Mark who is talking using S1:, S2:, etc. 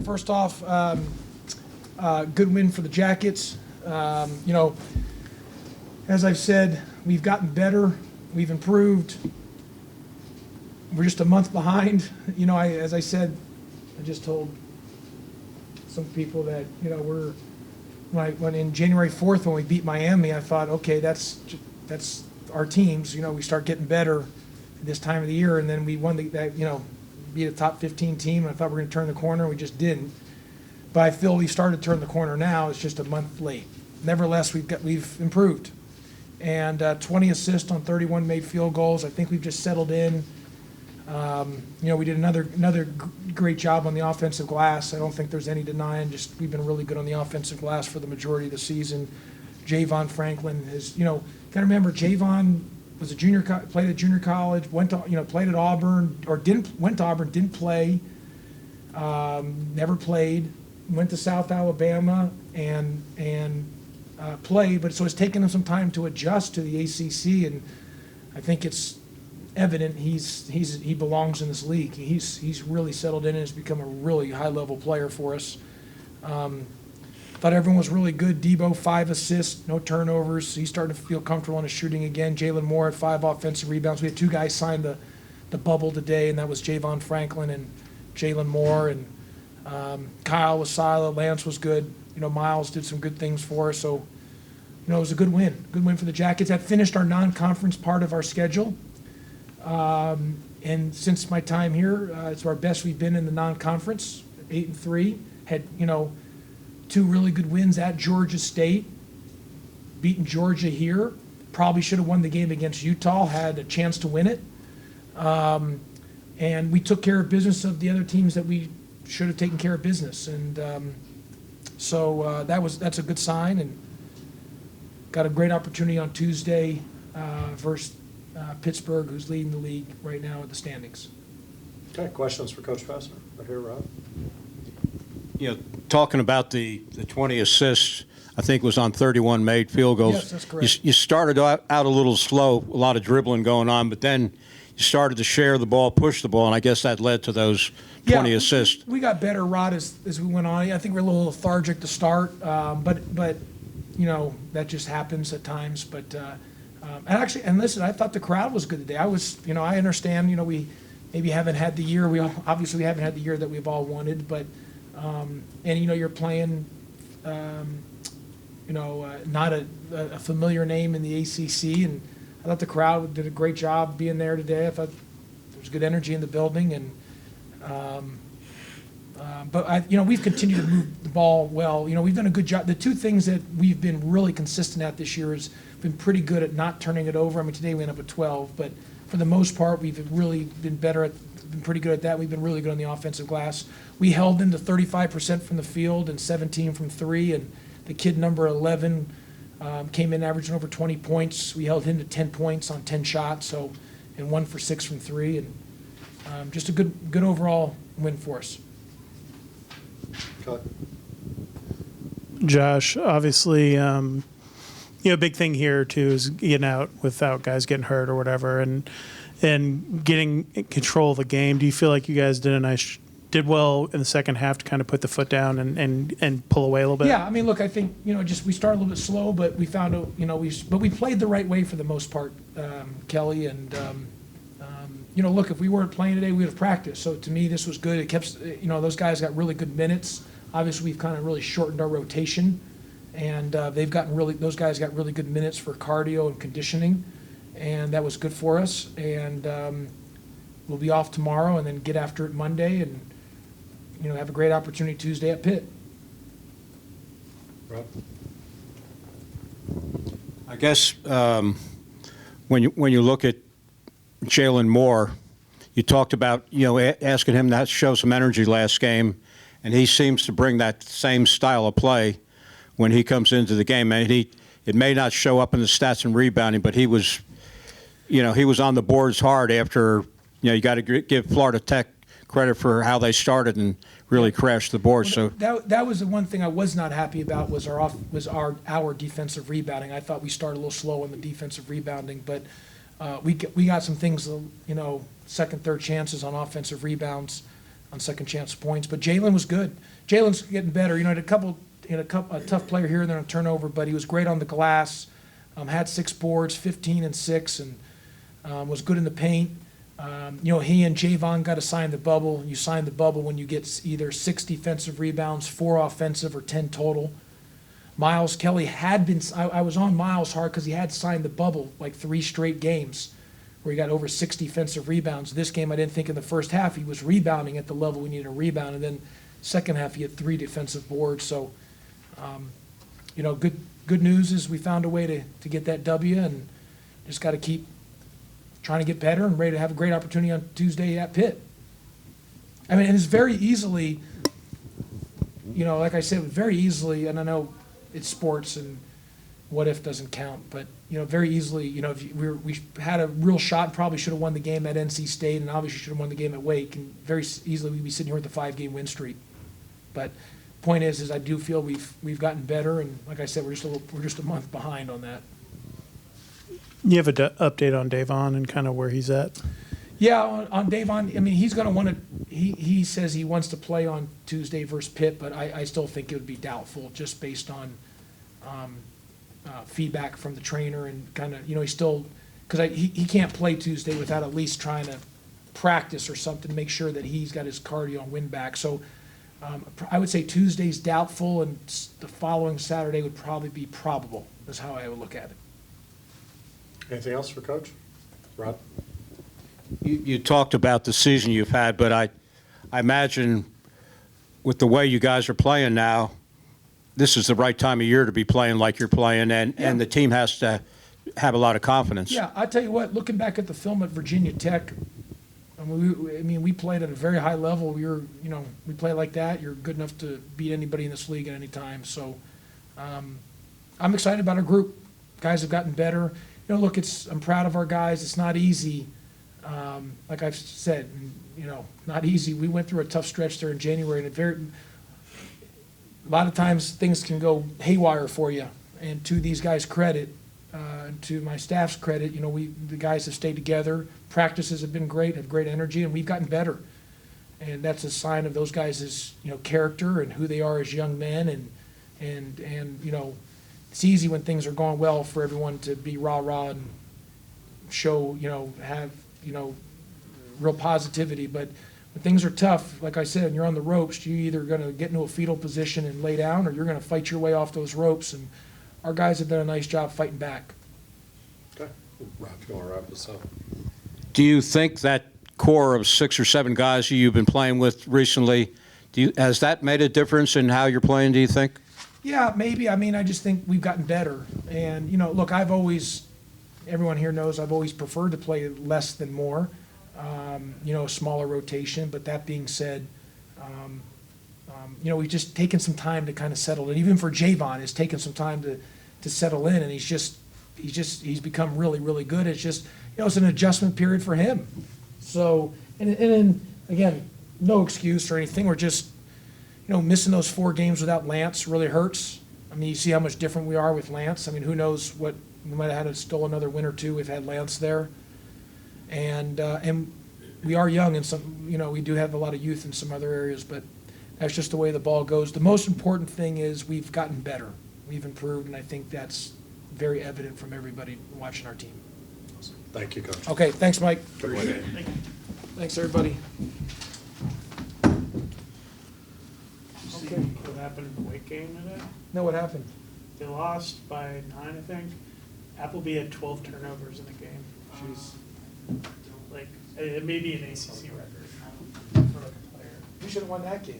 S1: first off, good win for the Jackets. As I've said, we've gotten better. We've improved. We're just a month behind. As I said, I just told some people that, when in January 4th, when we beat Miami, I thought, okay, that's our teams. We start getting better at this time of the year, and then we won beat a top 15 team, and I thought we were going to turn the corner. We just didn't. But I feel we started to turn the corner now. It's just a month late. Nevertheless, we've improved. And 20 assists on 31 made field goals. I think we've just settled in. We did another great job on the offensive glass. I don't think there's any denying. Just we've been really good on the offensive glass for the majority of the season. Javon Franklin has, got to remember, Javon was played at junior college, played at Auburn, went to Auburn, didn't play, never played, went to South Alabama and played, but so it's taken him some time to adjust to the ACC, and I think it's evident he belongs in this league. He's really settled in and has become a really high-level player for us. Thought everyone was really good. Debo, 5 assists, no turnovers. He's starting to feel comfortable in his shooting again. Jalen Moore had 5 offensive rebounds. We had 2 guys sign the bubble today, and that was Javon Franklin and Jalen Moore. And Kyle was solid. Lance was good. Miles did some good things for us. So, it was a good win. Good win for the Jackets. That finished our non-conference part of our schedule. And since my time here, it's our best we've been in the non-conference, 8-3. Had, 2 really good wins at Georgia State, beating Georgia here. Probably should have won the game against Utah, had a chance to win it. And we took care of business of the other teams that we should have taken care of business. And so that's a good sign. And got a great opportunity on Tuesday versus Pittsburgh, who's leading the league right now at the standings.
S2: Okay, questions for Coach Pastner? Right here, Rob.
S3: Talking about the 20 assists, I think was on 31 made field goals.
S1: Yes, that's correct.
S3: You started out a little slow, a lot of dribbling going on, but then you started to share the ball, push the ball, and I guess that led to those 20 assists.
S1: We got better, Rod, as we went on. I think we're a little lethargic to start, but that just happens at times. But and listen, I thought the crowd was good today. I understand, we maybe haven't had the year we obviously haven't had the year that we've all wanted, but you're playing, not a familiar name in the ACC, and I thought the crowd did a great job being there today. I thought there was good energy in the building, and but we've continued to move the ball well. We've done a good job. The 2 things that we've been really consistent at this year is been pretty good at not turning it over. I mean, today we ended up with 12, but for the most part, we've really been pretty good at that. We've been really good on the offensive glass. We held them to 35% from the field and 17 from 3, and the kid number 11 came in averaging over 20 points. We held him to 10 points on 10 shots, and 1 for 6 from 3, and just a good overall win for us.
S2: Cut.
S4: Josh, obviously, a big thing here too is getting out without guys getting hurt or whatever, and getting control of the game. Do you feel like you guys did well in the second half to kind of put the foot down and pull away a little bit?
S1: Yeah, I mean, look, I think we started a little bit slow, but we found but we played the right way for the most part, Kelly, and look, if we weren't playing today, we'd have practiced. So to me, this was good. It kept those guys got really good minutes. Obviously, we've kind of really shortened our rotation, and those guys got really good minutes for cardio and conditioning, and that was good for us. And we'll be off tomorrow, and then get after it Monday, and have a great opportunity Tuesday at Pitt.
S2: Rob?
S3: I guess when you look at Jalen Moore, you talked about asking him to show some energy last game, and he seems to bring that same style of play when he comes into the game. And it may not show up in the stats and rebounding, but he was on the boards hard after. You got to give Florida Tech credit for how they started and really crashed the board.
S1: Well,
S3: So
S1: that was the one thing I was not happy about was our defensive rebounding. I thought we started a little slow on the defensive rebounding, but we got some things, second, third chances on offensive rebounds. on second chance points. But Jalen was good. Jalen's getting better. Had a tough player here and there on turnover, but he was great on the glass. Had 6 boards, 15 and 6, and was good in the paint. He and Javon got assigned the bubble. You sign the bubble when you get either 6 defensive rebounds, 4 offensive, or 10 total. Miles Kelly had been, I was on Miles hard because he had signed the bubble like 3 straight games where he got over 6 defensive rebounds. This game, I didn't think in the first half he was rebounding at the level we needed a rebound, and then second half he had 3 defensive boards. So, good news is we found a way to get that W, and just got to keep trying to get better and ready to have a great opportunity on Tuesday at Pitt. I mean, and it's very easily, like I said, very easily, and I know it's sports and what if doesn't count, but, very easily, if we had a real shot, probably should have won the game at NC State, and obviously should have won the game at Wake, and very easily we'd be sitting here with a 5-game win streak. But point is I do feel we've gotten better, and like I said, we're just a month behind on that.
S4: You have an update on Davon and kind of where he's at?
S1: Yeah, on Davon, I mean, he's going to want to, he says he wants to play on Tuesday versus Pitt, but I still think it would be doubtful just based on feedback from the trainer and kind of, he's still, because he can't play Tuesday without at least trying to practice or something to make sure that he's got his cardio and win back. So I would say Tuesday's doubtful, and the following Saturday would probably be probable, is how I would look at it.
S2: Anything else for Coach? Rob?
S3: You talked about the season you've had, but I imagine with the way you guys are playing now, this is the right time of year to be playing like you're playing, and the team has to have a lot of confidence.
S1: Yeah, I tell you what, looking back at the film at Virginia Tech, we played at a very high level. We play like that. You're good enough to beat anybody in this league at any time. So I'm excited about our group. Guys have gotten better. Look, I'm proud of our guys. It's not easy. Like I've said, not easy. We went through a tough stretch there in January, and a lot of times things can go haywire for you. And to these guys' credit, and to my staff's credit, the guys have stayed together. Practices have been great, have great energy, and we've gotten better. And that's a sign of those guys' character and who they are as young men. And it's easy when things are going well for everyone to be rah-rah and show, have, real positivity. But when things are tough, like I said, and you're on the ropes, you're either going to get into a fetal position and lay down, or you're going to fight your way off those ropes. And our guys have done a nice job fighting back.
S2: Okay. Rob, if you want to wrap this up.
S3: Do you think that core of 6 or 7 guys you've been playing with recently, has that made a difference in how you're playing, do you think?
S1: Yeah, maybe. I just think we've gotten better. And, look, everyone here knows I've always preferred to play less than more, a smaller rotation. But that being said, we've just taken some time to kind of settle in. Even for Javon, it's taken some time to settle in, and he's become really, really good. It's just, it's an adjustment period for him. So, and again, no excuse or anything. We're just, missing those 4 games without Lance really hurts. You see how much different we are with Lance. Who knows what, we might have had still another win or 2 if had Lance there. And we are young, and some, we do have a lot of youth in some other areas, but that's just the way the ball goes. The most important thing is we've gotten better. We've improved, and I think that's very evident from everybody watching our team.
S2: Thank you, Coach.
S1: Okay, thanks, Mike.
S2: Good one.
S1: Thanks, everybody.
S4: See what happened in the Wake game today?
S1: No, what happened?
S4: They lost by 9, I think. Appleby had 12 turnovers in the game. She's it may be an ACC record for a player.
S1: We should have won that game.